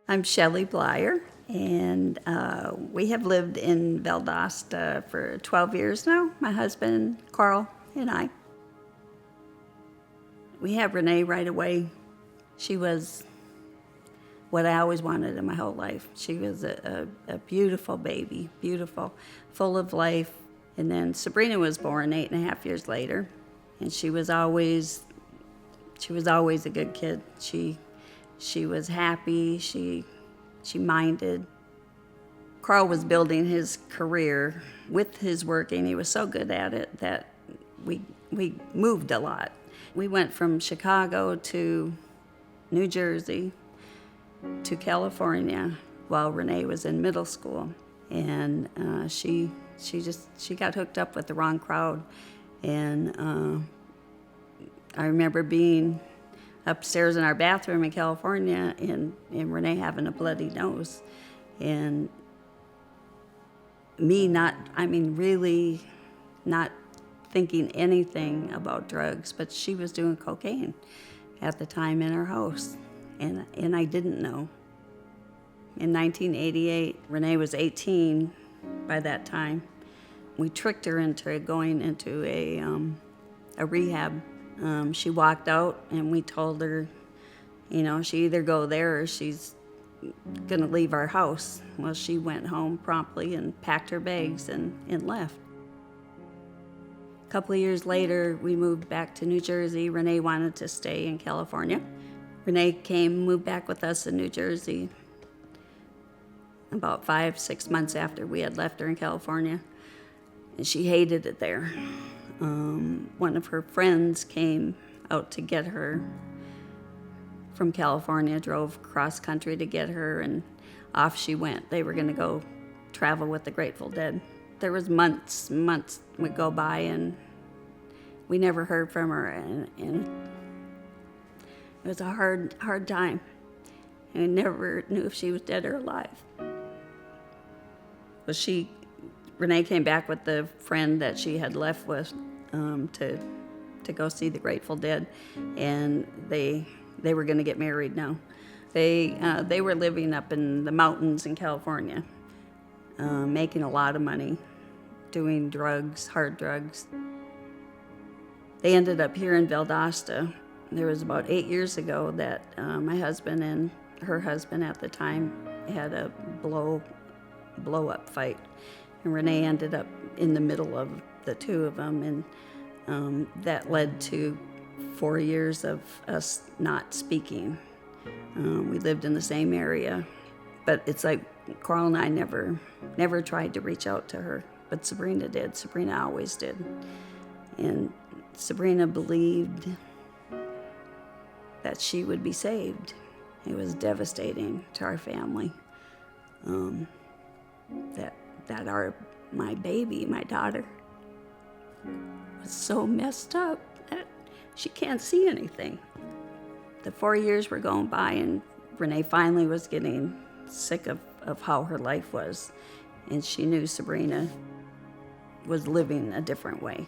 I'm Shelly Blyer, and we have lived in Valdosta for 12 years now, my husband, Carl, and I. We have Renee right away. She was what I always wanted in my whole life. She was a beautiful baby, beautiful, full of life. And then Sabrina was born 8.5 years later, and she was always a good kid. She was happy. She minded. Carl was building his career with his working. He was so good at it that we moved a lot. We went from Chicago to New Jersey to California while Renee was in middle school, and she got hooked up with the wrong crowd. And I remember being upstairs in our bathroom in California and Renee having a bloody nose, and me really not thinking anything about drugs, but she was doing cocaine at the time in her house, and I didn't know. In 1988, Renee was 18 by that time. We tricked her into going into a rehab. She walked out, and we told her, she either go there or she's gonna leave our house. Well, she went home promptly and packed her bags and left. A couple of years later, we moved back to New Jersey. Renee wanted to stay in California. Renee moved back with us in New Jersey about 5-6 months after we had left her in California, and she hated it there. One of her friends came out to get her from California, drove cross country to get her, and off she went. They were going to go travel with the Grateful Dead. There was months would go by, and we never heard from her, and it was a hard time. And we never knew if she was dead or alive. But Renee came back with the friend that she had left with to go see the Grateful Dead, and they were going to get married now. They were living up in the mountains in California, making a lot of money, doing drugs, hard drugs. They ended up here in Valdosta. There was about 8 years ago that my husband and her husband at the time had a blow-up fight. And Renee ended up in the middle of the two of them, and that led to 4 years of us not speaking. We lived in the same area, but it's like Carl and I never tried to reach out to her, but Sabrina did. Sabrina always did. And Sabrina believed that she would be saved. It was devastating to our family. My baby, my daughter, was so messed up that she can't see anything. The 4 years were going by, and Renee finally was getting sick of how her life was, and she knew Sabrina was living a different way.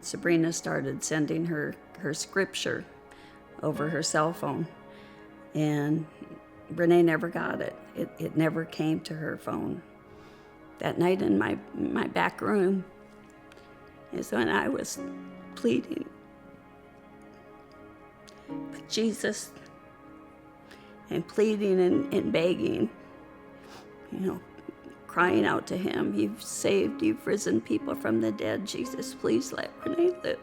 Sabrina started sending her scripture over her cell phone, and Renee never got it. It never came to her phone. That night in my back room is when I was pleading with Jesus and pleading and begging, crying out to him, "You've saved, you've risen people from the dead. Jesus, please let Renee live."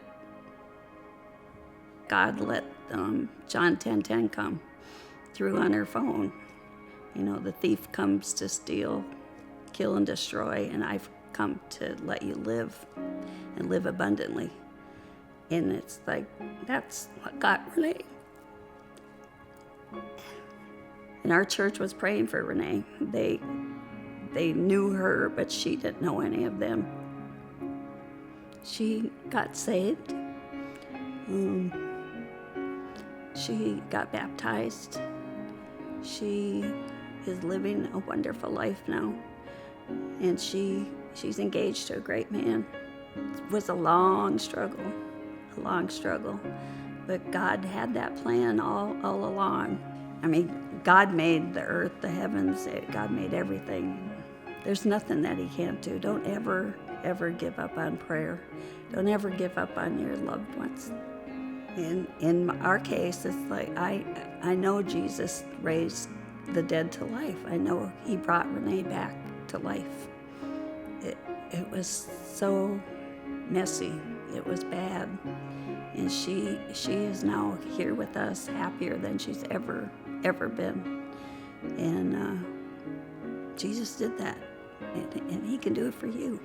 God let John 10:10 come through on her phone. The thief comes to steal, kill, and destroy, and I've come to let you live and live abundantly. And it's like, that's what got Renee. And our church was praying for Renee. They knew her, but she didn't know any of them. She got saved. She got baptized. She is living a wonderful life now. And she's engaged to a great man. It was a long struggle, but God had that plan all along. I mean, God made the earth, the heavens, God made everything. There's nothing that he can't do. Don't ever, ever give up on prayer. Don't ever give up on your loved ones. In our case, it's like I know Jesus raised the dead to life. I know he brought Renee back to life. It was so messy. It was bad. And she is now here with us, happier than she's ever been. And Jesus did that. And he can do it for you.